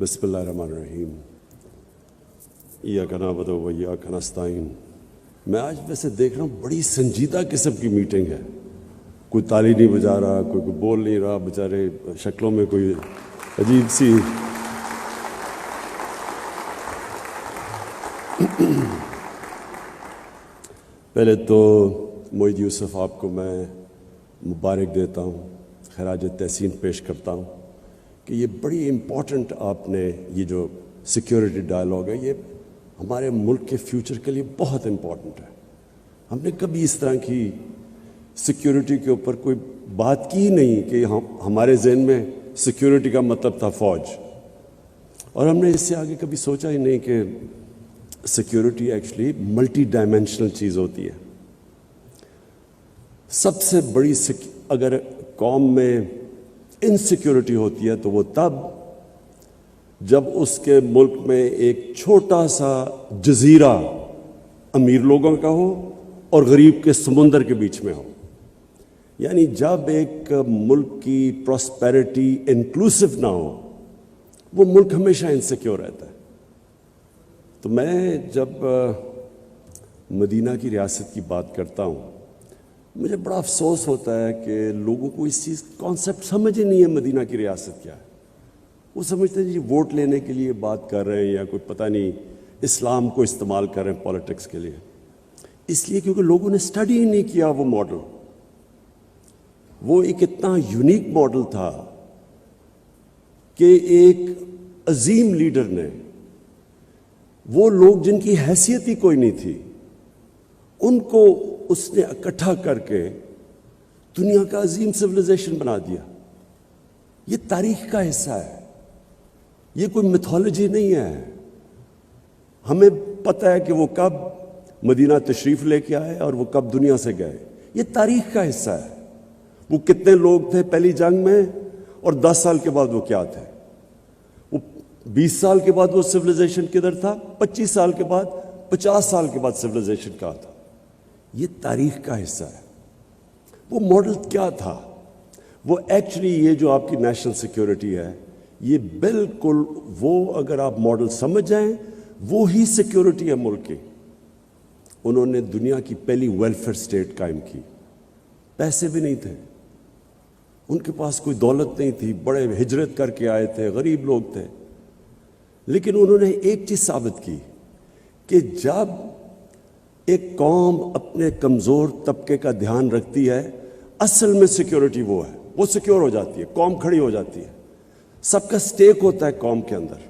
بسم اللہ الرحمن الرحیم ایاک نعبد و ایاک نستعین۔ میں آج ویسے دیکھ رہا ہوں بڑی سنجیدہ قسم کی میٹنگ ہے، کوئی تالی نہیں بجا رہا، کوئی بول نہیں رہا، بیچارے شکلوں میں کوئی عجیب سی پہلے تو معید یوسف آپ کو میں مبارک دیتا ہوں، خراج تحسین پیش کرتا ہوں کہ یہ بڑی امپورٹنٹ آپ نے یہ جو سیکیورٹی ڈائلاگ ہے یہ ہمارے ملک کے فیوچر کے لیے بہت امپورٹنٹ ہے۔ ہم نے کبھی اس طرح کی سیکیورٹی کے اوپر کوئی بات کی نہیں کہ ہمارے ذہن میں سیکیورٹی کا مطلب تھا فوج، اور ہم نے اس سے آگے کبھی سوچا ہی نہیں کہ سیکیورٹی ایکچولی ملٹی ڈائمینشنل چیز ہوتی ہے۔ سب سے بڑی اگر قوم میں انسیکیورٹی ہوتی ہے تو وہ تب جب اس کے ملک میں ایک چھوٹا سا جزیرہ امیر لوگوں کا ہو اور غریب کے سمندر کے بیچ میں ہو، یعنی جب ایک ملک کی پراسپیرٹی انکلوسیو نہ ہو وہ ملک ہمیشہ انسیکیور رہتا ہے۔ تو میں جب مدینہ کی ریاست کی بات کرتا ہوں مجھے بڑا افسوس ہوتا ہے کہ لوگوں کو اس چیز کانسیپٹ سمجھ ہی نہیں ہے مدینہ کی ریاست کیا ہے۔ وہ سمجھتے ہیں جی ووٹ لینے کے لیے بات کر رہے ہیں یا کوئی پتہ نہیں اسلام کو استعمال کر رہے ہیں پولیٹکس کے لیے، اس لیے کیونکہ لوگوں نے اسٹڈی ہی نہیں کیا وہ ماڈل۔ وہ ایک اتنا یونیک ماڈل تھا کہ ایک عظیم لیڈر نے وہ لوگ جن کی حیثیت ہی کوئی نہیں تھی ان کو اس نے اکٹھا کر کے دنیا کا عظیم سویلائزیشن بنا دیا۔ یہ تاریخ کا حصہ ہے، یہ کوئی میتھولوجی نہیں ہے۔ ہمیں پتہ ہے کہ وہ کب مدینہ تشریف لے کے آئے اور وہ کب دنیا سے گئے، یہ تاریخ کا حصہ ہے۔ وہ کتنے لوگ تھے پہلی جنگ میں اور 10 سال کے بعد وہ کیا تھے، وہ 20 سال کے بعد وہ سویلائزیشن کدھر تھا، 25 سال کے بعد 50 سال کے بعد سویلائزیشن کہاں تھا۔ یہ تاریخ کا حصہ ہے۔ وہ ماڈل کیا تھا؟ وہ ایکچولی یہ جو آپ کی نیشنل سیکیورٹی ہے یہ بالکل وہ اگر آپ ماڈل سمجھ جائیں وہی سیکیورٹی ہے ملک کی۔ انہوں نے دنیا کی پہلی ویلفیئر سٹیٹ قائم کی، پیسے بھی نہیں تھے ان کے پاس، کوئی دولت نہیں تھی، بڑے ہجرت کر کے آئے تھے، غریب لوگ تھے، لیکن انہوں نے ایک چیز ثابت کی کہ جب ایک قوم اپنے کمزور طبقے کا دھیان رکھتی ہے اصل میں سیکیورٹی وہ ہے، وہ سیکیور ہو جاتی ہے، قوم کھڑی ہو جاتی ہے، سب کا سٹیک ہوتا ہے قوم کے اندر۔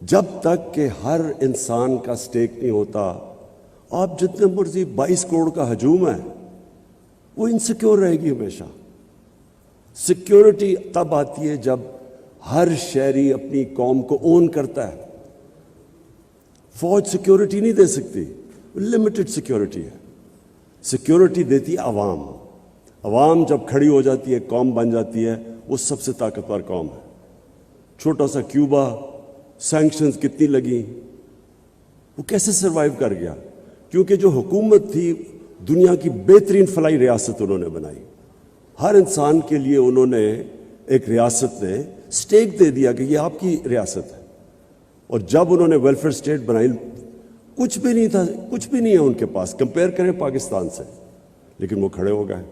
جب تک کہ ہر انسان کا سٹیک نہیں ہوتا آپ جتنے مرضی 22 کروڑ کا ہجوم ہے وہ انسیکیور رہے گی ہمیشہ۔ سیکیورٹی تب آتی ہے جب ہر شہری اپنی قوم کو اون کرتا ہے۔ فوج سیکیورٹی نہیں دے سکتی، لمیٹڈ سیکیورٹی ہے۔ سیکیورٹی دیتی ہے عوام۔ عوام جب کھڑی ہو جاتی ہے قوم بن جاتی ہے، وہ سب سے طاقتور قوم ہے۔ چھوٹا سا کیوبا، سینکشنز کتنی لگی، وہ کیسے سروائیو کر گیا؟ کیونکہ جو حکومت تھی دنیا کی بہترین فلاحی ریاست انہوں نے بنائی۔ ہر انسان کے لیے انہوں نے ایک ریاست نے سٹیک دے دیا کہ یہ آپ کی ریاست ہے۔ اور جب انہوں نے ویلفیئر سٹیٹ بنائی کچھ بھی نہیں تھا، کچھ بھی نہیں ہے ان کے پاس، کمپیئر کریں پاکستان سے، لیکن وہ کھڑے ہو گئے۔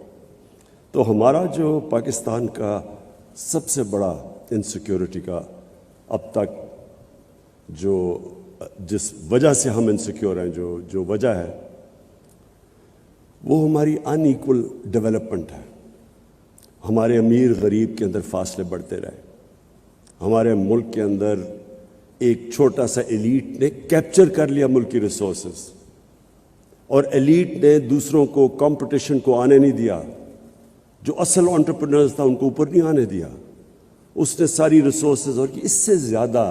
تو ہمارا جو پاکستان کا سب سے بڑا انسیکیورٹی کا اب تک جس وجہ سے ہم انسیکیور ہیں جو وجہ ہے وہ ہماری ان ایکول ڈیولپمنٹ ہے۔ ہمارے امیر غریب کے اندر فاصلے بڑھتے رہے۔ ہمارے ملک کے اندر ایک چھوٹا سا ایلیٹ نے کیپچر کر لیا ملک کی ریسورسز، اور ایلیٹ نے دوسروں کو کمپٹیشن کو آنے نہیں دیا، جو اصل انٹرپرینرز تھا ان کو اوپر نہیں آنے دیا۔ اس نے ساری ریسورسز، اور اس سے زیادہ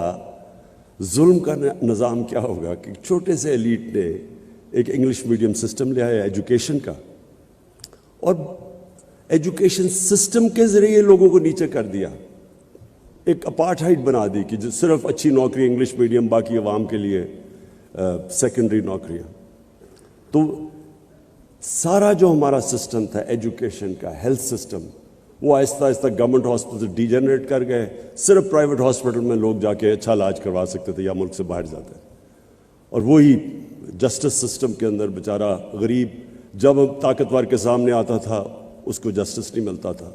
ظلم کا نظام کیا ہوگا کہ چھوٹے سے ایلیٹ نے ایک انگلش میڈیم سسٹم لے آیا ایجوکیشن کا، اور ایجوکیشن سسٹم کے ذریعے لوگوں کو نیچے کر دیا، ایک اپارٹھائڈ بنا دی کہ جو صرف اچھی نوکری انگلش میڈیم، باقی عوام کے لیے سیکنڈری نوکریاں۔ تو سارا جو ہمارا سسٹم تھا ایجوکیشن کا، ہیلتھ سسٹم، وہ آہستہ آہستہ گورنمنٹ ہاسپٹل سے ڈی جنریٹ کر گئے. صرف پرائیویٹ ہاسپٹل میں لوگ جا کے اچھا علاج کروا سکتے تھے یا ملک سے باہر جاتے تھے. اور وہی جسٹس سسٹم کے اندر بیچارہ غریب جب طاقتور کے سامنے آتا تھا اس کو جسٹس نہیں ملتا تھا,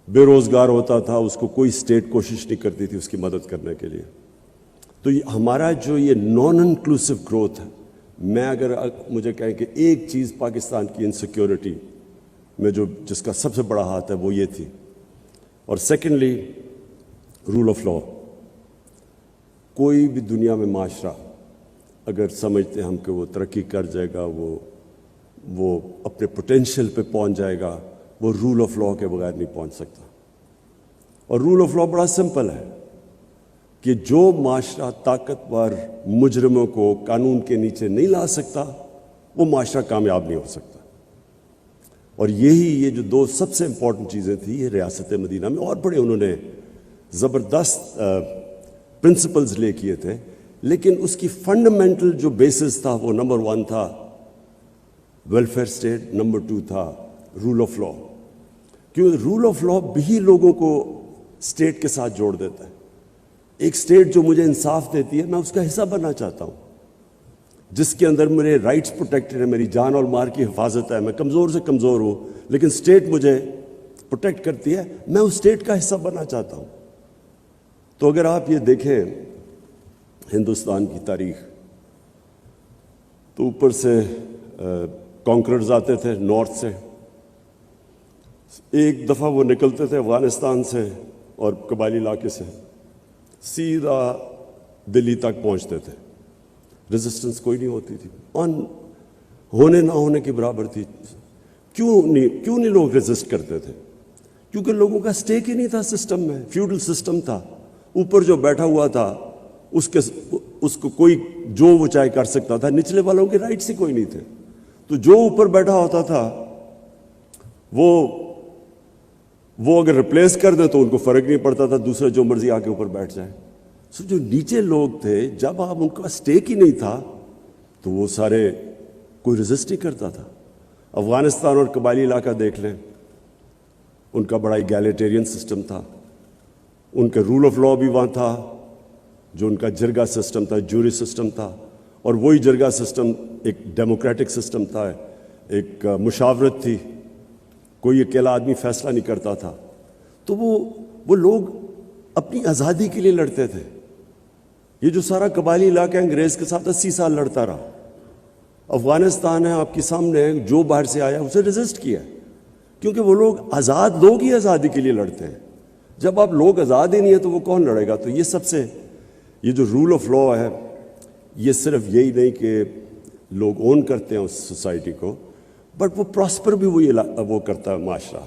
بے روزگار ہوتا تھا, اس کو کوئی اسٹیٹ کوشش نہیں کرتی تھی اس کی مدد کرنے کے لیے. تو ہمارا جو یہ نان انکلوسیو گروتھ ہے, میں اگر مجھے کہیں کہ ایک چیز پاکستان کی انسیکیورٹی میں جس کا سب سے بڑا ہاتھ ہے وہ یہ تھی. اور سیکنڈلی رول آف لا. کوئی بھی دنیا میں معاشرہ اگر سمجھتے ہیں ہم کہ وہ ترقی کر جائے گا, وہ اپنے پوٹینشیل پہ پہنچ جائے گا, وہ رول آف لا کے بغیر نہیں پہنچ سکتا. اور رول آف لا بڑا سمپل ہے کہ جو معاشرہ طاقتور مجرموں کو قانون کے نیچے نہیں لا سکتا وہ معاشرہ کامیاب نہیں ہو سکتا. اور یہ جو دو سب سے امپورٹنٹ چیزیں تھیں یہ ریاست مدینہ میں, اور بڑے انہوں نے زبردست پرنسپلز لے کیے تھے, لیکن اس کی فنڈامنٹل جو بیسس تھا وہ نمبر 1 تھا ویلفیئر اسٹیٹ, نمبر 2 تھا رول آف لا. کیونکہ رول آف لا بھی لوگوں کو اسٹیٹ کے ساتھ جوڑ دیتا ہے. ایک اسٹیٹ جو مجھے انصاف دیتی ہے میں اس کا حصہ بننا چاہتا ہوں, جس کے اندر میرے رائٹس پروٹیکٹڈ ہیں, میری جان اور مال کی حفاظت ہے, میں کمزور سے کمزور ہوں لیکن اسٹیٹ مجھے پروٹیکٹ کرتی ہے, میں اس اسٹیٹ کا حصہ بننا چاہتا ہوں. تو اگر آپ یہ دیکھیں ہندوستان کی تاریخ تو اوپر سے کانکررز آتے تھے نارتھ سے, ایک دفعہ وہ نکلتے تھے افغانستان سے اور قبائلی علاقے سے سیدھا دلی تک پہنچتے تھے. ریزسٹنس کوئی نہیں ہوتی تھی, ہونے نہ ہونے کے برابر تھی. کیوں نہیں لوگ ریزسٹ کرتے تھے؟ کیونکہ لوگوں کا اسٹیک ہی نہیں تھا سسٹم میں. فیوڈل سسٹم تھا, اوپر جو بیٹھا ہوا تھا اس کو کوئی جو وہ چاہے کر سکتا تھا, نچلے والوں کے رائٹس ہی کوئی نہیں تھے. تو جو اوپر بیٹھا ہوتا تھا وہ اگر ریپلیس کر دیں تو ان کو فرق نہیں پڑتا تھا, دوسرا جو مرضی آ کے اوپر بیٹھ جائے. سو جو نیچے لوگ تھے جب آپ ان کا اسٹیک ہی نہیں تھا تو وہ سارے کوئی ریزسٹ نہیں کرتا تھا. افغانستان اور قبائلی علاقہ دیکھ لیں, ان کا بڑا ایگیلیٹیرین سسٹم تھا, ان کا رول آف لا بھی وہاں تھا, جو ان کا جرگہ سسٹم تھا, جوری سسٹم تھا, اور وہی جرگہ سسٹم ایک ڈیموکریٹک سسٹم تھا, ایک مشاورت تھی, کوئی اکیلا آدمی فیصلہ نہیں کرتا تھا. تو وہ لوگ اپنی آزادی کے لیے لڑتے تھے. یہ جو سارا قبائلی علاقہ انگریز کے ساتھ 80 سال لڑتا رہا. افغانستان ہے آپ کے سامنے, جو باہر سے آیا اسے ریزسٹ کیا, کیونکہ وہ لوگ آزاد لوگ ہی آزادی کے لیے لڑتے ہیں. جب آپ لوگ آزاد ہی نہیں ہیں تو وہ کون لڑے گا؟ تو یہ جو رول آف لا ہے یہ صرف یہی نہیں کہ لوگ اون کرتے ہیں اس سوسائٹی کو, بٹ وہ پراسپر بھی وہ کرتا ہے معاشرہ.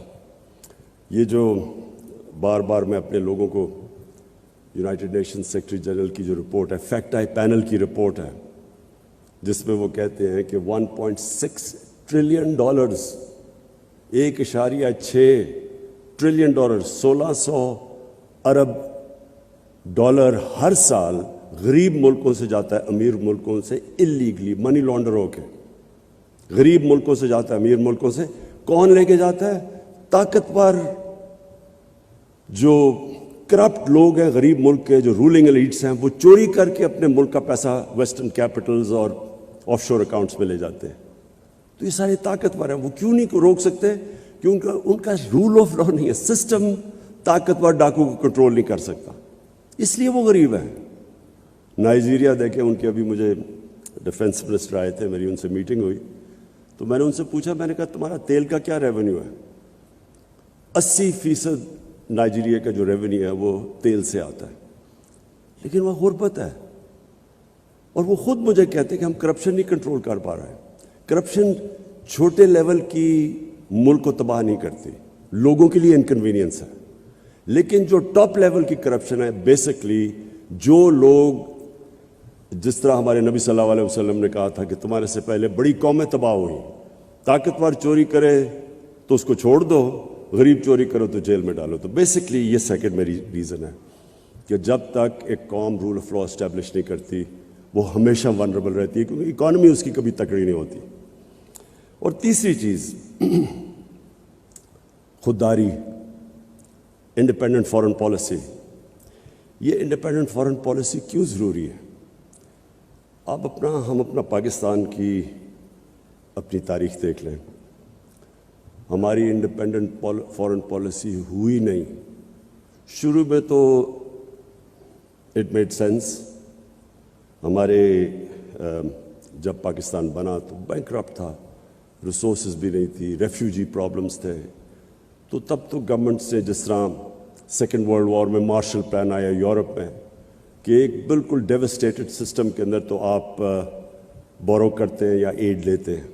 یہ جو بار بار میں اپنے لوگوں کو یونائٹڈ نیشن سیکرٹری جنرل کی جو رپورٹ ہے, فیکٹ آئی پینل کی رپورٹ ہے, جس میں وہ کہتے ہیں کہ 1.6 ٹریلین ڈالرز, 1.6 ٹریلین ڈالر, 1600 ارب ڈالر ہر سال غریب ملکوں سے جاتا ہے امیر ملکوں سے اللیگلی, منی لانڈر ہو کے. غریب ملکوں سے جاتا ہے امیر ملکوں سے. کون لے کے جاتا ہے؟ طاقتور جو کرپٹ لوگ ہیں غریب ملک کے, جو رولنگ ایلیٹس ہیں, وہ چوری کر کے اپنے ملک کا پیسہ ویسٹرن کیپٹلز اور آف شور اکاؤنٹس میں لے جاتے ہیں. تو یہ سارے طاقتور ہیں, وہ کیوں نہیں روک سکتے؟ کیونکہ ان کا رول آف لا نہیں ہے. سسٹم طاقتور ڈاکو کو کنٹرول نہیں کر سکتا, اس لیے وہ غریب ہیں. نائجیریا دیکھیں, ان کے ابھی مجھے ڈیفنس منسٹر آئے تھے, میری ان سے میٹنگ ہوئی, تو میں نے ان سے پوچھا, میں نے کہا تمہارا تیل کا کیا ریونیو ہے؟ 80% نائجیریا کا جو ریونیو ہے وہ تیل سے آتا ہے, لیکن وہ غربت ہے. اور وہ خود مجھے کہتے ہیں کہ ہم کرپشن نہیں کنٹرول کر پا رہے ہیں. کرپشن چھوٹے لیول کی ملک کو تباہ نہیں کرتی, لوگوں کے لیے انکنوینئنس ہے, لیکن جو ٹاپ لیول کی کرپشن ہے بیسکلی جو لوگ, جس طرح ہمارے نبی صلی اللہ علیہ وسلم نے کہا تھا کہ تمہارے سے پہلے بڑی قومیں تباہ ہوئی, طاقتور چوری کرے تو اس کو چھوڑ دو, غریب چوری کرو تو جیل میں ڈالو. تو بیسکلی یہ سیکنڈ میری ریزن ہے کہ جب تک ایک قوم رول آف لا اسٹیبلش نہیں کرتی وہ ہمیشہ ونربل رہتی ہے, کیونکہ اکانومی اس کی کبھی تکڑی نہیں ہوتی. اور تیسری چیز, خودداری, انڈیپینڈنٹ فارن پالیسی. یہ انڈیپینڈنٹ فارن پالیسی کیوں ضروری ہے؟ ہم اپنا پاکستان کی اپنی تاریخ دیکھ لیں. ہماری انڈیپینڈنٹ فارن پالیسی ہوئی نہیں. شروع میں تو اٹ میڈ سینس. ہمارے جب پاکستان بنا تو بینکرپٹ تھا, ریسورسز بھی نہیں تھی, ریفیوجی پرابلمس تھے. تو تب تو گورنمنٹ سے, جس طرح سیکنڈ ورلڈ وار میں مارشل پلان آیا یورپ میں, کہ ایک بالکل ڈیوسٹیٹڈ سسٹم کے اندر تو آپ بورو کرتے ہیں یا ایڈ لیتے ہیں.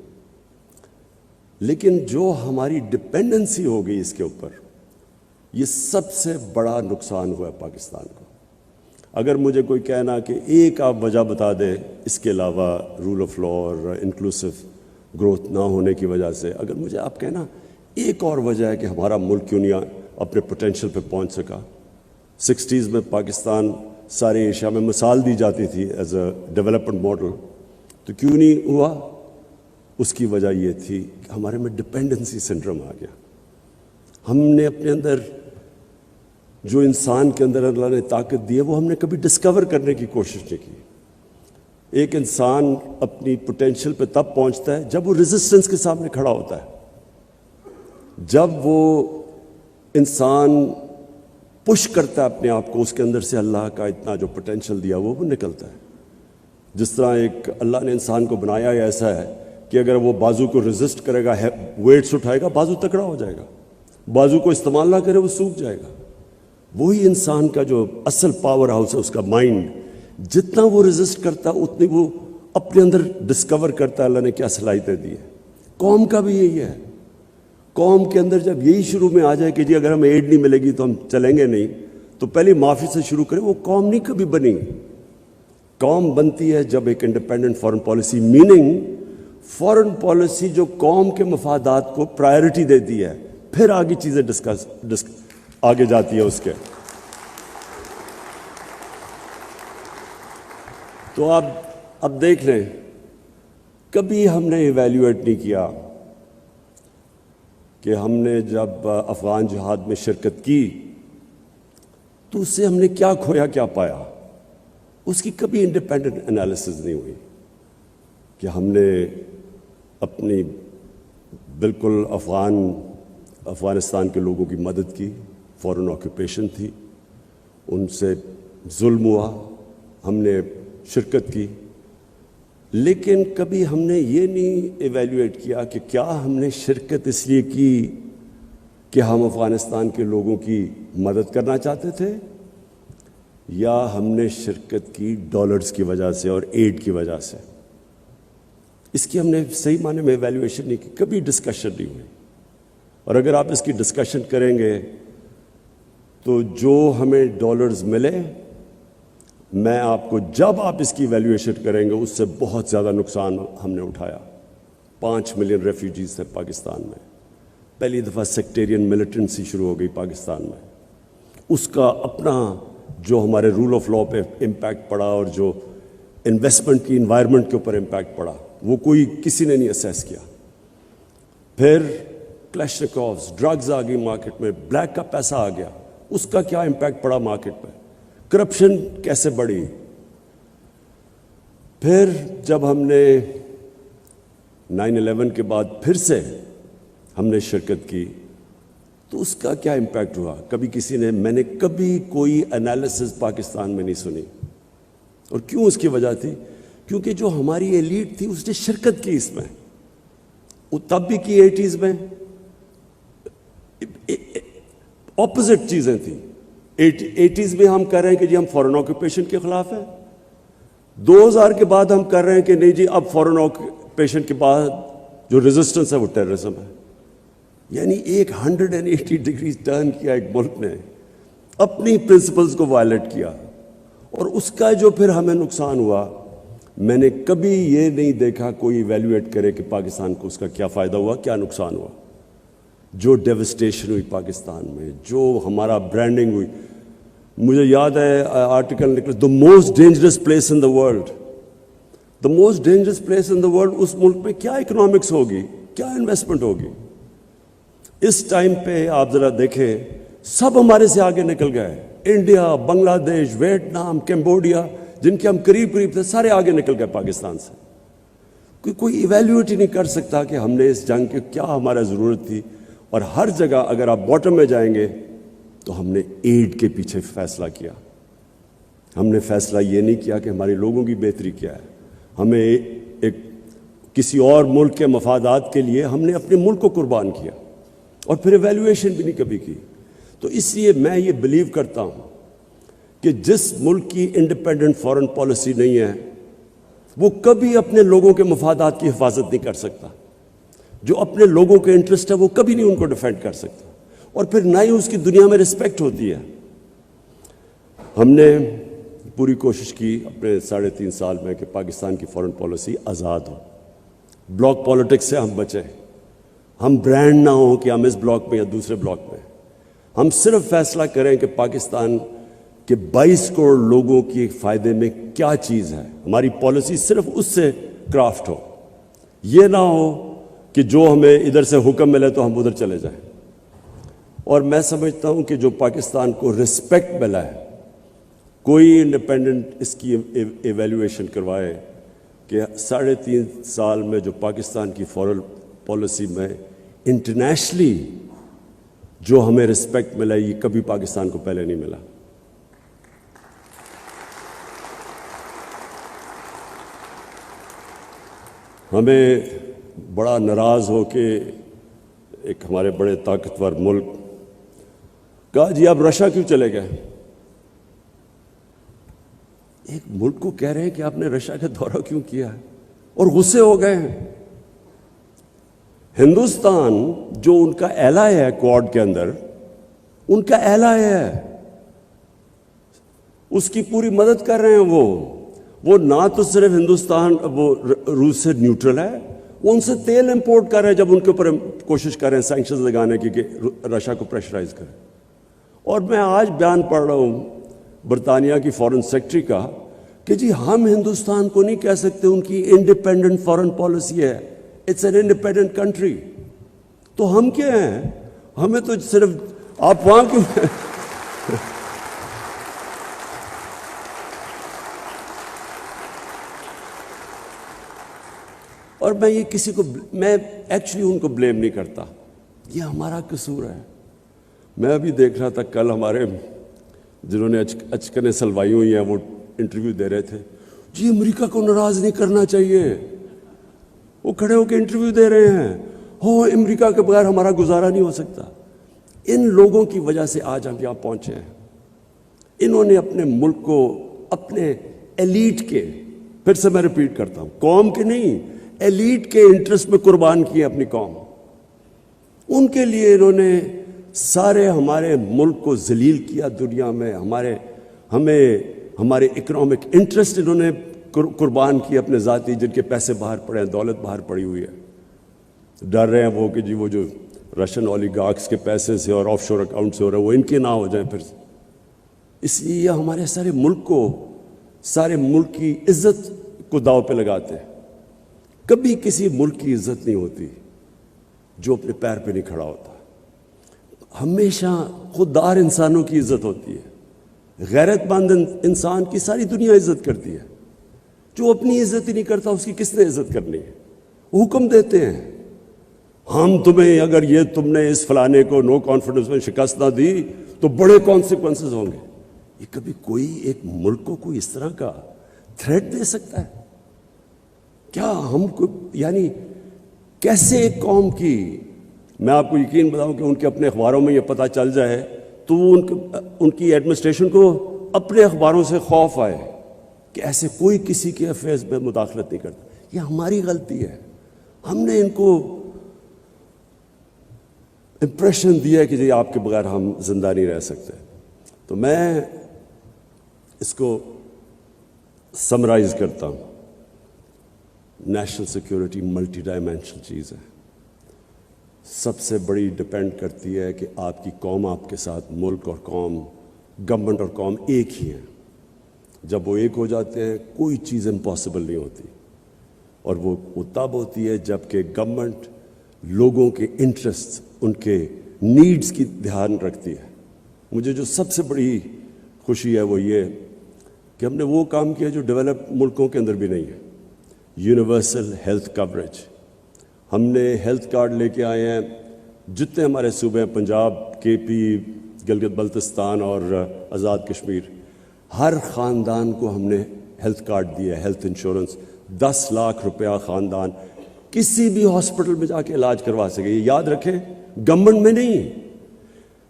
لیکن جو ہماری ڈپینڈنسی ہو گئی اس کے اوپر, یہ سب سے بڑا نقصان ہوا ہے پاکستان کو. اگر مجھے کوئی کہنا کہ ایک آپ وجہ بتا دیں اس کے علاوہ رول آف لا اور انکلوسیو گروتھ نہ ہونے کی وجہ سے, اگر مجھے آپ کہنا ایک اور وجہ ہے کہ ہمارا ملک کیوں نہیں اپنے پوٹینشیل پہ پہنچ سکا. 60s میں پاکستان سارے ایشیا میں مثال دی جاتی تھی ایز اے ڈیولپمنٹ ماڈل, تو کیوں نہیں ہوا؟ اس کی وجہ یہ تھی کہ ہمارے میں ڈپینڈنسی سنڈروم آ گیا. ہم نے اپنے اندر جو انسان کے اندر اللہ نے طاقت دی ہے وہ ہم نے کبھی ڈسکور کرنے کی کوشش نہیں کی. ایک انسان اپنی پوٹینشیل پہ تب پہنچتا ہے جب وہ ریزسٹنس کے سامنے کھڑا ہوتا ہے, جب وہ انسان پش کرتا ہے اپنے آپ کو, اس کے اندر سے اللہ کا اتنا جو پوٹینشیل دیا وہ نکلتا ہے. جس طرح ایک اللہ نے انسان کو بنایا ہے ایسا ہے کہ اگر وہ بازو کو ریزسٹ کرے گا, ویٹس اٹھائے گا, بازو تکڑا ہو جائے گا. بازو کو استعمال نہ کرے وہ سوکھ جائے گا. وہی انسان کا جو اصل پاور ہاؤس ہے, اس کا مائنڈ, جتنا وہ ریزسٹ کرتا ہے اتنی وہ اپنے اندر ڈسکور کرتا ہے اللہ نے کیا صلاحیتیں دی ہیں. قوم کا بھی یہی ہے. قوم کے اندر جب یہی شروع میں آ جائے کہ جی اگر ہمیں ایڈ نہیں ملے گی تو ہم چلیں گے نہیں, تو پہلے معافی سے شروع کریں. وہ قوم نہیں کبھی بنی. قوم بنتی ہے جب ایک independent foreign policy, meaning foreign policy جو قوم کے مفادات کو پرائرٹی دیتی ہے, پھر آگے چیزیں آگے جاتی ہیں اس کے. تو آپ اب دیکھ لیں, کبھی ہم نے ایویلیویٹ نہیں کیا کہ ہم نے جب افغان جہاد میں شرکت کی تو اس سے ہم نے کیا کھویا کیا پایا. اس کی کبھی انڈیپینڈنٹ انالیسز نہیں ہوئی کہ ہم نے اپنی بالکل افغانستان کے لوگوں کی مدد کی, فورن آکوپیشن تھی, ان سے ظلم ہوا, ہم نے شرکت کی. لیکن کبھی ہم نے یہ نہیں ایویلیویٹ کیا کہ کیا ہم نے شرکت اس لیے کی کہ ہم افغانستان کے لوگوں کی مدد کرنا چاہتے تھے, یا ہم نے شرکت کی ڈالرز کی وجہ سے اور ایڈ کی وجہ سے. اس کی ہم نے صحیح معنی میں ایویلیویشن نہیں کی, کبھی ڈسکشن نہیں ہوئی. اور اگر آپ اس کی ڈسکشن کریں گے تو جو ہمیں ڈالرز ملے, میں آپ کو جب آپ اس کی ایویلیویشن کریں گے اس سے بہت زیادہ نقصان ہم نے اٹھایا. 5 ملین ریفیوجیز تھے پاکستان میں. پہلی دفعہ سیکٹیرین ملیٹنسی شروع ہو گئی پاکستان میں. اس کا اپنا جو ہمارے رول آف لا پہ امپیکٹ پڑا اور جو انویسٹمنٹ کی انوائرمنٹ کے اوپر امپیکٹ پڑا, وہ کوئی کسی نے نہیں اسیس کیا. پھر کلیشنکوفز, ڈرگز آ گئی مارکیٹ میں, بلیک کا پیسہ آ گیا, اس کا کیا امپیکٹ پڑا مارکیٹ پہ, کرپشن کیسے بڑھی. پھر جب ہم نے 9/11 کے بعد پھر سے ہم نے شرکت کی تو اس کا کیا امپیکٹ ہوا, کبھی کسی نے, میں نے کبھی کوئی انالیسز پاکستان میں نہیں سنی. اور کیوں اس کی وجہ تھی, کیونکہ جو ہماری ایلیٹ تھی اس نے شرکت کی اس میں. وہ تب بھی کی 80s میں, اپوزٹ چیزیں تھیں. 80s میں ہم کر رہے ہیں کہ جی ہم فورن آکوپیشن کے خلاف ہیں, 2000 کے بعد ہم کر رہے ہیں کہ نہیں جی اب فورن آکوپیشن کے بعد جو ریزسٹنس ہے وہ ٹیررزم ہے. یعنی ایک 180 ڈگری ٹرن کیا ایک ملک نے, اپنی پرنسپلز کو وائلیٹ کیا, اور اس کا جو پھر ہمیں نقصان ہوا, میں نے کبھی یہ نہیں دیکھا کوئی ایویلیویٹ کرے کہ پاکستان کو اس کا کیا فائدہ ہوا, کیا نقصان ہوا. جو ڈیوسٹیشن ہوئی پاکستان میں, جو ہمارا برانڈنگ ہوئی. مجھے یاد ہے آرٹیکل نکلا, the most dangerous place in the world. The most dangerous place in the world, اس ملک میں کیا اکنامکس ہوگی, کیا انویسٹمنٹ ہوگی. اس ٹائم پہ آپ ذرا دیکھیں سب ہمارے سے آگے نکل گئے. انڈیا، بنگلہ دیش، ویتنام، کمبوڈیا، جن کے ہم قریب تھے سارے آگے نکل گئے پاکستان سے. کوئی ایویلیویٹ ہی نہیں کر سکتا کہ ہم نے اس جنگ کی کیا ہمارا ضرورت تھی. اور ہر جگہ اگر آپ باٹم میں جائیں گے تو ہم نے ایڈ کے پیچھے فیصلہ کیا. ہم نے فیصلہ یہ نہیں کیا کہ ہمارے لوگوں کی بہتری کیا ہے. ہمیں ایک کسی اور ملک کے مفادات کے لیے ہم نے اپنے ملک کو قربان کیا اور پھر ایویلیویشن بھی نہیں کبھی کی. تو اس لیے میں یہ بلیو کرتا ہوں کہ جس ملک کی انڈیپینڈنٹ فارن پالیسی نہیں ہے وہ کبھی اپنے لوگوں کے مفادات کی حفاظت نہیں کر سکتا. جو اپنے لوگوں کے انٹرسٹ ہے وہ کبھی نہیں ان کو ڈیفینڈ کر سکتا اور پھر نہ ہی اس کی دنیا میں رسپیکٹ ہوتی ہے. ہم نے پوری کوشش کی اپنے 3.5 سال میں کہ پاکستان کی فارن پالیسی آزاد ہو. بلاک پالیٹکس سے ہم بچیں. ہم برانڈ نہ ہوں کہ ہم اس بلاک میں یا دوسرے بلاک میں. ہم صرف فیصلہ کریں کہ پاکستان کے 22 کروڑ لوگوں کے فائدے میں کیا چیز ہے. ہماری پالیسی صرف اس سے کرافٹ ہو. یہ نہ ہو کہ جو ہمیں ادھر سے حکم ملے تو ہم ادھر چلے جائیں. اور میں سمجھتا ہوں کہ جو پاکستان کو رسپیکٹ ملا ہے کوئی انڈیپینڈنٹ اس کی ایویلیویشن کروائے کہ 3.5 سال میں جو پاکستان کی فارن پالیسی میں انٹرنیشنلی جو ہمیں رسپیکٹ ملا یہ کبھی پاکستان کو پہلے نہیں ملا. ہمیں بڑا ناراض ہو کے ایک ہمارے بڑے طاقتور ملک کہا جی آپ رشیا کیوں چلے گئے. ایک ملک کو کہہ رہے ہیں کہ آپ نے رشیا کا دورہ کیوں کیا ہے اور غصے ہو گئے ہیں. ہندوستان جو ان کا ایلائی ہے کوڈ کے اندر ان کا ایلائی ہے اس کی پوری مدد کر رہے ہیں. وہ نہ تو صرف ہندوستان وہ روس سے نیوٹرل ہے وہ ان سے تیل امپورٹ کر رہے ہیں جب ان کے اوپر کوشش کر رہے ہیں سینکشنز لگانے کی کہ رشیا کو پریشرائز کریں. اور میں آج بیان پڑھ رہا ہوں برطانیہ کی فارن سیکرٹری کا کہ جی ہم ہندوستان کو نہیں کہہ سکتے ان کی انڈیپینڈنٹ فارن پالیسی ہے. It's an independent country. تو ہم کیا ہیں؟ ہمیں تو صرف آپ وہاں کیوں اور میں یہ کسی کو میں ایکچولی ان کو بلیم نہیں کرتا. یہ ہمارا قصور ہے. میں ابھی دیکھ رہا تھا کل ہمارے جنہوں نے اچکنیں سلوائی ہوئی ہیں وہ انٹرویو دے رہے تھے. جی امریکہ کو ناراض نہیں کرنا چاہیے. وہ کھڑے ہو کے انٹرویو دے رہے ہیں ہو امریکہ کے بغیر ہمارا گزارا نہیں ہو سکتا. ان لوگوں کی وجہ سے آج ہم یہاں پہنچے ہیں. انہوں نے اپنے ملک کو اپنے ایلیٹ کے پھر سے میں ریپیٹ کرتا ہوں قوم کے نہیں ایلیٹ کے انٹرسٹ میں قربان کیے اپنی قوم. ان کے لیے انہوں نے سارے ہمارے ملک کو ذلیل کیا دنیا میں. ہمارے اکنامک انٹرسٹ انہوں نے قربان کیے اپنے ذاتی جن کے پیسے باہر پڑے ہیں دولت باہر پڑی ہوئی ہے. ڈر رہے ہیں وہ کہ جی وہ جو رشین اولیگارکس کے پیسے سے اور آف شور اکاؤنٹ سے ہو رہا ہے وہ ان کے نہ ہو جائیں پھر. اس لیے یہ ہمارے سارے ملک کی عزت کو داؤ پہ لگاتے ہیں. کبھی کسی ملک کی عزت نہیں ہوتی جو اپنے پیر پہ نہیں کھڑا ہوتا. ہمیشہ خوددار انسانوں کی عزت ہوتی ہے. غیرت مند انسان کی ساری دنیا عزت کرتی ہے. جو اپنی عزت ہی نہیں کرتا اس کی کس نے عزت کرنی ہے. وہ حکم دیتے ہیں ہم تمہیں اگر یہ تم نے اس فلانے کو نو کانفیڈنس میں شکست نہ دی تو بڑے کانسیکوینسز ہوں گے. یہ کبھی کوئی ایک ملک کو کوئی اس طرح کا تھریٹ دے سکتا ہے کیا؟ ہم کو یعنی کیسے ایک قوم کی میں آپ کو یقین بتاؤں کہ ان کے اپنے اخباروں میں یہ پتہ چل جائے تو ان کی ایڈمنسٹریشن کو اپنے اخباروں سے خوف آئے کہ ایسے کوئی کسی کے افیئرز میں مداخلت نہیں کرتا. یہ ہماری غلطی ہے. ہم نے ان کو امپریشن دیا کہ جی آپ کے بغیر ہم زندہ نہیں رہ سکتے. تو میں اس کو سمرائز کرتا ہوں. نیشنل سیکیورٹی ملٹی ڈائمینشنل چیز ہے. سب سے بڑی ڈپینڈ کرتی ہے کہ آپ کی قوم آپ کے ساتھ ملک اور قوم گورنمنٹ اور قوم ایک ہی ہیں. جب وہ ایک ہو جاتے ہیں کوئی چیز امپاسبل نہیں ہوتی. اور وہ تب ہوتی ہے جب کہ گورنمنٹ لوگوں کے انٹرسٹ, ان کے نیڈز کی دھیان رکھتی ہے. مجھے جو سب سے بڑی خوشی ہے وہ یہ کہ ہم نے وہ کام کیا جو ڈیولپ ملکوں کے اندر بھی نہیں ہے, یونیورسل ہیلتھ کوریج. ہم نے ہیلتھ کارڈ لے کے آئے ہیں جتنے ہمارے صوبے ہیں, پنجاب, کے پی, گلگت بلتستان اور آزاد کشمیر, ہر خاندان کو ہم نے ہیلتھ کارڈ دیا, ہیلتھ انشورنس. 10 لاکھ روپیہ خاندان کسی بھی ہاسپٹل میں جا کے علاج کروا سکے. یہ یاد رکھیں, گورنمنٹ میں نہیں,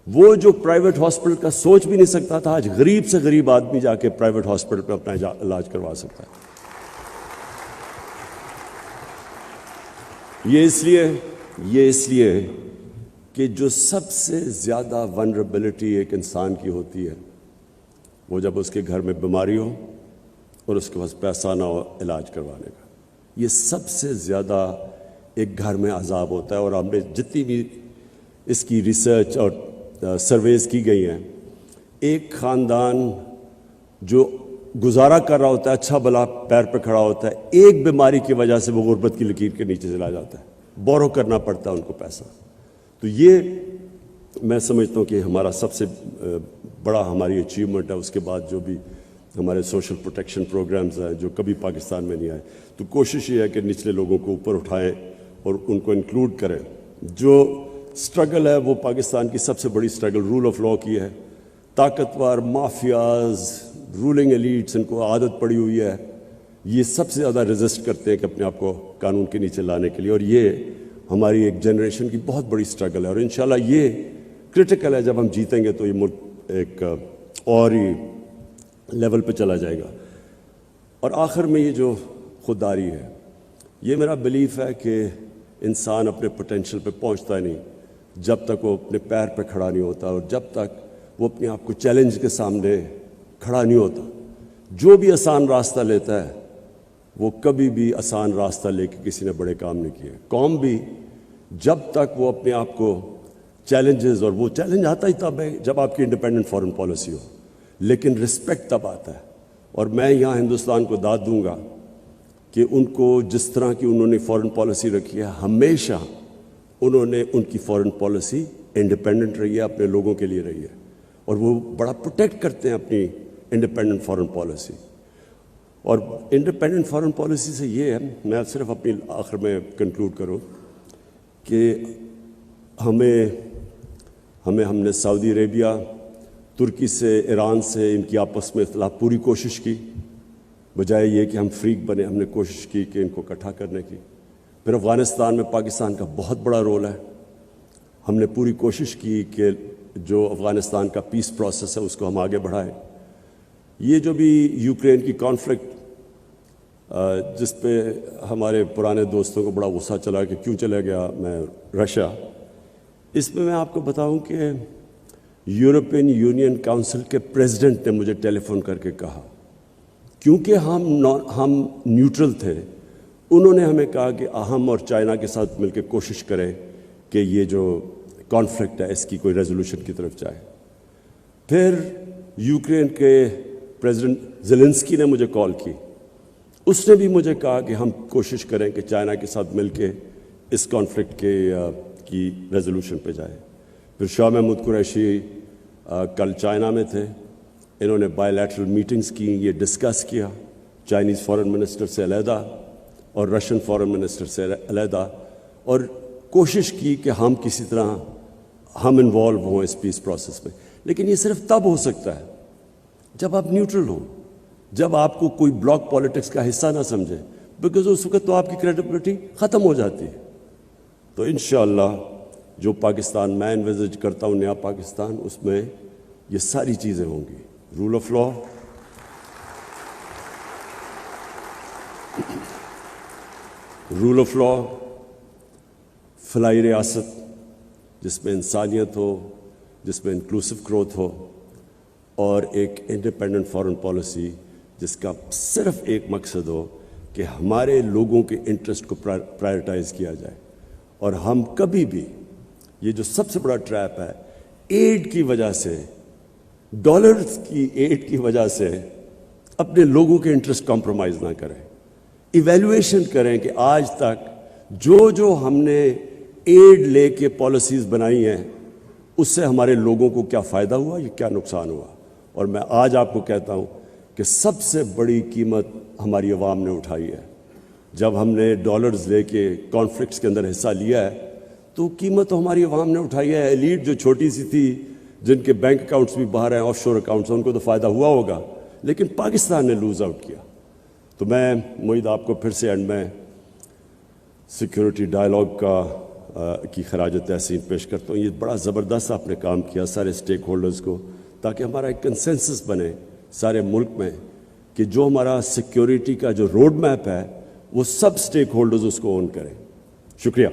وہ جو پرائیویٹ ہاسپٹل کا سوچ بھی نہیں سکتا تھا, آج غریب سے غریب آدمی جا کے پرائیویٹ ہاسپٹل پہ اپنا علاج کروا سکتا ہے. یہ اس لیے کہ جو سب سے زیادہ ونربلٹی ایک انسان کی ہوتی ہے وہ جب اس کے گھر میں بیماری ہو اور اس کے پاس پیسہ نہ ہو علاج کروانے کا. یہ سب سے زیادہ ایک گھر میں عذاب ہوتا ہے. اور ہم نے جتنی بھی اس کی ریسرچ اور سرویز کی گئی ہیں, ایک خاندان جو گزارا کر رہا ہوتا ہے, اچھا بھلا پیر پہ کھڑا ہوتا ہے, ایک بیماری کی وجہ سے وہ غربت کی لکیر کے نیچے چلا جاتا ہے, بورو کرنا پڑتا ہے ان کو پیسہ. تو یہ میں سمجھتا ہوں کہ ہمارا سب سے بڑا ہماری اچیومنٹ ہے. اس کے بعد جو بھی ہمارے سوشل پروٹیکشن پروگرامز ہیں جو کبھی پاکستان میں نہیں آئے, تو کوشش یہ ہے کہ نچلے لوگوں کو اوپر اٹھائیں اور ان کو انکلوڈ کریں. جو سٹرگل ہے وہ پاکستان کی سب سے بڑی سٹرگل رول آف لاء کی ہے. طاقتور مافیاز, رولنگ ایلیٹس, ان کو عادت پڑی ہوئی ہے, یہ سب سے زیادہ ریزسٹ کرتے ہیں کہ اپنے آپ کو قانون کے نیچے لانے کے لیے. اور یہ ہماری ایک جنریشن کی بہت بڑی سٹرگل ہے, اور انشاءاللہ یہ کرٹیکل ہے. جب ہم جیتیں گے تو یہ ملک ایک اور ہی لیول پہ چلا جائے گا. اور آخر میں یہ جو خودداری ہے, یہ میرا بلیف ہے کہ انسان اپنے پوٹینشیل پہ پہنچتا نہیں جب تک وہ اپنے پیر پہ کھڑا نہیں ہوتا, اور جب تک وہ اپنے آپ کو چیلنج کے سامنے کھڑا نہیں ہوتا. جو بھی آسان راستہ لیتا ہے وہ کبھی بھی آسان راستہ لے کے کسی نے بڑے کام نہیں کیے. قوم بھی جب تک وہ اپنے آپ کو چیلنجز, اور وہ چیلنج آتا ہی تب ہے جب آپ کی انڈیپینڈنٹ فارن پالیسی ہو, لیکن رسپیکٹ تب آتا ہے. اور میں یہاں ہندوستان کو داد دوں گا کہ ان کو جس طرح کی انہوں نے فارن پالیسی رکھی ہے, ہمیشہ انہوں نے ان کی فارن پالیسی انڈیپینڈنٹ رہی ہے, اپنے لوگوں کے لیے رہی ہے, اور وہ بڑا پروٹیکٹ کرتے ہیں اپنی انڈیپینڈنٹ فارن پالیسی. اور انڈیپینڈنٹ فارن پالیسی سے یہ ہے, میں صرف اپنی آخر میں کنکلوڈ کروں کہ ہم نے سعودی عربیہ, ترکی سے, ایران سے, ان کی آپس میں اختلاف پوری کوشش کی, بجائے یہ کہ ہم فریق بنے ہم نے کوشش کی کہ ان کو اکٹھا کرنے کی. پھر افغانستان میں پاکستان کا بہت بڑا رول ہے. ہم نے پوری کوشش کی کہ جو افغانستان کا پیس پروسیس ہے اس کو ہم آگے بڑھائیں. یہ جو بھی یوکرین کی کانفلکٹ جس پہ ہمارے پرانے دوستوں کو بڑا غصہ چلا کہ کیوں چلا گیا میں رشیا, اس میں آپ کو بتاؤں کہ یورپین یونین کاؤنسل کے پریزیڈنٹ نے مجھے ٹیلی فون کر کے کہا, کیونکہ ہم نیوٹرل تھے, انہوں نے ہمیں کہا کہ ہم اور چائنا کے ساتھ مل کے کوشش کریں کہ یہ جو کانفلکٹ ہے اس کی کوئی ریزولوشن کی طرف جائے. پھر یوکرین کے پریزیڈنٹ زیلنسکی نے مجھے کال کی, اس نے بھی مجھے کہا کہ ہم کوشش کریں کہ چائنا کے ساتھ مل کے اس کانفلکٹ کی ریزولوشن پہ جائے. پھر شاہ محمود قریشی کل چائنا میں تھے, انہوں نے بائی لیٹرل میٹنگز کی, یہ ڈسکس کیا چائنیز فارن منسٹر سے علیحدہ اور رشین فارن منسٹر سے علیحدہ, اور کوشش کی کہ ہم کسی طرح ہم انوالو ہوں اس پیس پروسیس میں. لیکن یہ صرف تب ہو سکتا ہے جب آپ نیوٹرل ہوں, جب آپ کو کوئی بلاک پالیٹکس کا حصہ نہ سمجھے, بیکاز اس وقت تو آپ کی کریڈیبلٹی ختم ہو جاتی ہے. تو انشاءاللہ جو پاکستان میں انویزج کرتا ہوں, نیا پاکستان, اس میں یہ ساری چیزیں ہوں گی. Rule of law, rule of law, فلاحی ریاست جس میں انسانیت ہو, جس میں انکلوسو گروتھ ہو, اور ایک انڈیپینڈنٹ فارن پالیسی جس کا صرف ایک مقصد ہو کہ ہمارے لوگوں کے انٹرسٹ کو پرائرٹائز کیا جائے. اور ہم کبھی بھی, یہ جو سب سے بڑا ٹریپ ہے, ایڈ کی وجہ سے, ڈالرز کی ایڈ کی وجہ سے اپنے لوگوں کے انٹرسٹ کمپرومائز نہ کریں. ایویلویشن کریں کہ آج تک جو ہم نے ایڈ لے کے پالیسیز بنائی ہیں، اس سے ہمارے لوگوں کو کیا فائدہ ہوا، یہ کیا نقصان ہوا. اور میں آج آپ کو کہتا ہوں کہ سب سے بڑی قیمت ہماری عوام نے اٹھائی ہے. جب ہم نے ڈالرز لے کے کانفلکٹس کے اندر حصہ لیا ہے تو قیمت ہماری عوام نے اٹھائی ہے. ایلیٹ جو چھوٹی سی تھی، جن کے بینک اکاؤنٹس بھی باہر ہیں، آف شور اکاؤنٹس، ان کو تو فائدہ ہوا ہوگا، لیکن پاکستان نے لوز آؤٹ کیا. تو میں معید آپ کو پھر سے اینڈ میں سیکیورٹی ڈائلاگ کی خراج تحسین پیش کرتا ہوں. یہ بڑا زبردست آپ نے کام کیا سارے اسٹیک ہولڈرز کو، تاکہ ہمارا ایک کنسنسس بنے سارے ملک میں کہ جو ہمارا سیکیورٹی کا جو روڈ میپ ہے وہ سب اسٹیک ہولڈرز اس کو اون کریں. شکریہ.